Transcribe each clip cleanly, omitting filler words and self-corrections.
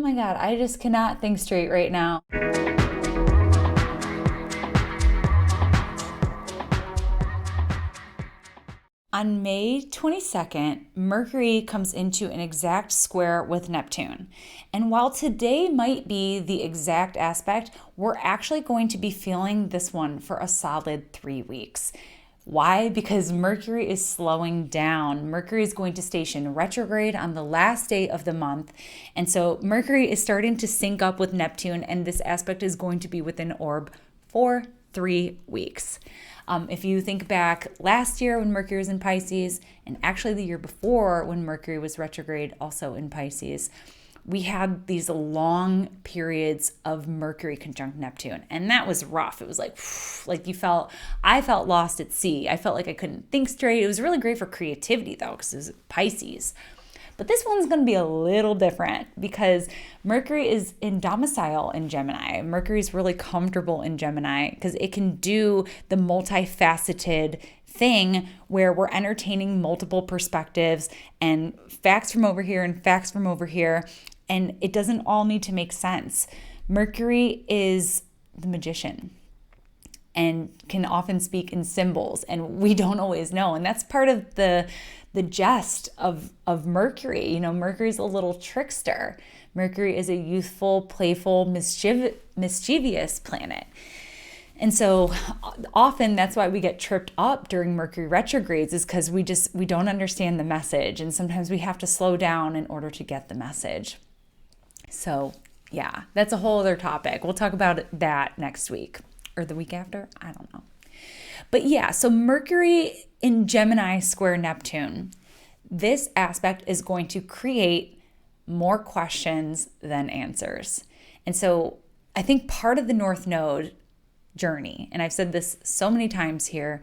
my God, I just cannot think straight right now. On May 22nd, Mercury comes into an exact square with Neptune. And while today might be the exact aspect, we're actually going to be feeling this one for a solid 3 weeks. Why? Because Mercury is slowing down. Mercury is going to station retrograde on the last day of the month. And so Mercury is starting to sync up with Neptune, and this aspect is going to be within orb for 3 weeks. If you think back last year when Mercury was in Pisces, and actually the year before when Mercury was retrograde also in Pisces, we had these long periods of Mercury conjunct Neptune, and that was rough. It was like I felt lost at sea. I felt like I couldn't think straight. It was really great for creativity though, because it was Pisces. But this one's going to be a little different because Mercury is in domicile in Gemini. Mercury is really comfortable in Gemini because it can do the multifaceted thing where we're entertaining multiple perspectives and facts from over here and facts from over here, and it doesn't all need to make sense. Mercury is the magician and can often speak in symbols, and we don't always know. And that's part of the jest of Mercury. You know, Mercury's a little trickster. Mercury is a youthful, playful, mischievous planet. And so often that's why we get tripped up during Mercury retrogrades, is because we don't understand the message. And sometimes we have to slow down in order to get the message. So yeah, that's a whole other topic. We'll talk about that next week or the week after. I don't know. But yeah, so Mercury in Gemini square Neptune, this aspect is going to create more questions than answers. And so I think part of the North Node journey, and I've said this so many times here,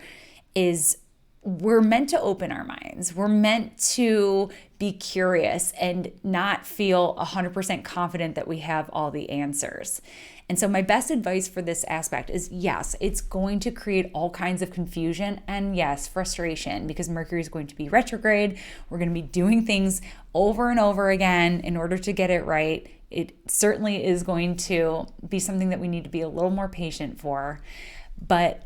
is we're meant to open our minds. We're meant to be curious and not feel 100% confident that we have all the answers. And so my best advice for this aspect is, yes, it's going to create all kinds of confusion and yes, frustration, because Mercury is going to be retrograde. We're going to be doing things over and over again in order to get it right. It certainly is going to be something that we need to be a little more patient for, but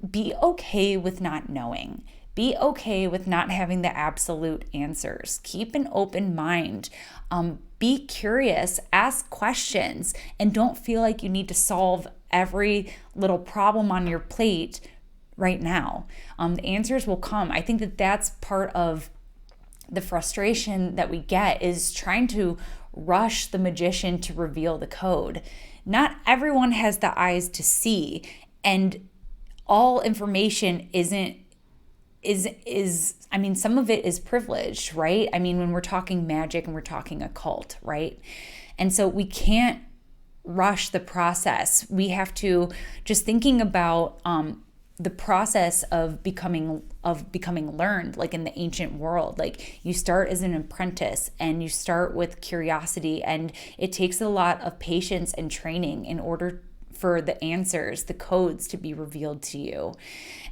be okay with not knowing. Be okay with not having the absolute answers. Keep an open mind. Be curious, ask questions, and don't feel like you need to solve every little problem on your plate right now. The answers will come. I think that that's part of the frustration that we get, is trying to rush the magician to reveal the code. Not everyone has the eyes to see, and all information I mean, some of it is privileged, right? I mean, when we're talking magic and we're talking occult, right? And so we can't rush the process. We have to just thinking about the process of becoming learned, like in the ancient world. Like you start as an apprentice and you start with curiosity, and it takes a lot of patience and training in order for the answers, the codes to be revealed to you.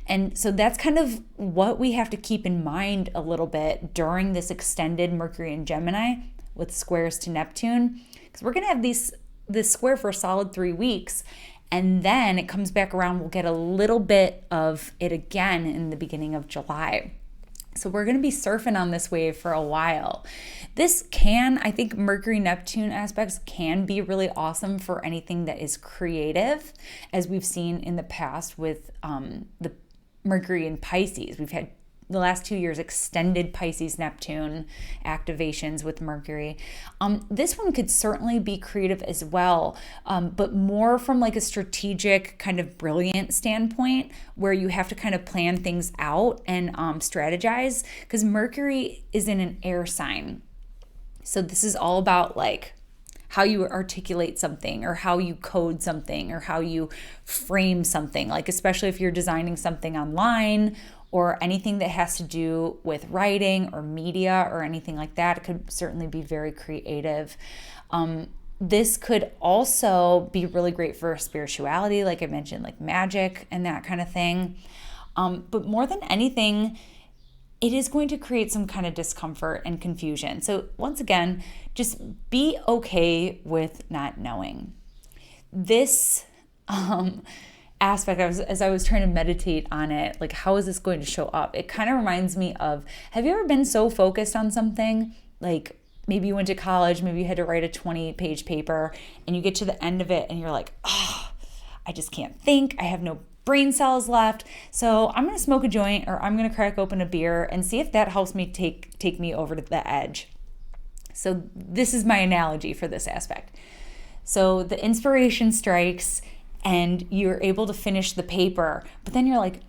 And so that's kind of what we have to keep in mind a little bit during this extended Mercury and Gemini with squares to Neptune, because we're going to have this square for a solid 3 weeks, and then it comes back around. We'll get a little bit of it again in the beginning of July. So we're going to be surfing on this wave for a while. I think Mercury-Neptune aspects can be really awesome for anything that is creative, as we've seen in the past with the Mercury in Pisces. We've had the last 2 years extended Pisces-Neptune activations with Mercury. This one could certainly be creative as well, but more from like a strategic kind of brilliant standpoint, where you have to kind of plan things out and strategize, because Mercury is in an air sign. So this is all about like how you articulate something, or how you code something, or how you frame something, like especially if you're designing something online or anything that has to do with writing or media or anything like that. It could certainly be very creative. This could also be really great for spirituality, like I mentioned, like magic and that kind of thing. But more than anything, it is going to create some kind of discomfort and confusion. So once again, just be okay with not knowing. This aspect, as I was trying to meditate on it, like how is this going to show up? It kind of reminds me of, have you ever been so focused on something, like maybe you went to college, maybe you had to write a 20-page paper, and you get to the end of it and you're like, oh, I just can't think. I have no brain cells left. So I'm going to smoke a joint, or I'm going to crack open a beer and see if that helps me take me over to the edge. So this is my analogy for this aspect. So the inspiration strikes and you're able to finish the paper, but then you're like,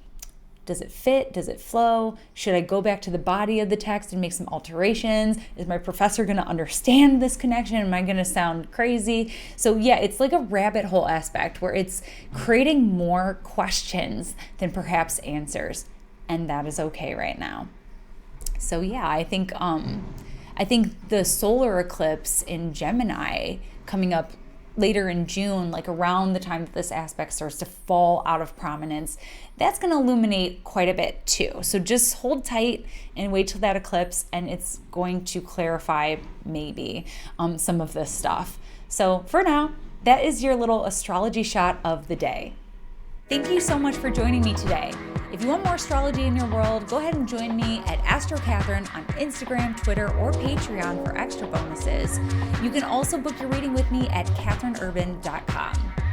does it fit? Does it flow? Should I go back to the body of the text and make some alterations? Is my professor going to understand this connection? Am I going to sound crazy? So yeah, it's like a rabbit hole aspect where it's creating more questions than perhaps answers. And that is okay right now. So yeah, I think the solar eclipse in Gemini coming up later in June, like around the time that this aspect starts to fall out of prominence, that's going to illuminate quite a bit too. So just hold tight and wait till that eclipse, and it's going to clarify maybe some of this stuff. So for now, that is your little astrology shot of the day. Thank you so much for joining me today. If you want more astrology in your world, go ahead and join me at AstroCatherine on Instagram, Twitter, or Patreon for extra bonuses. You can also book your reading with me at catherineurban.com.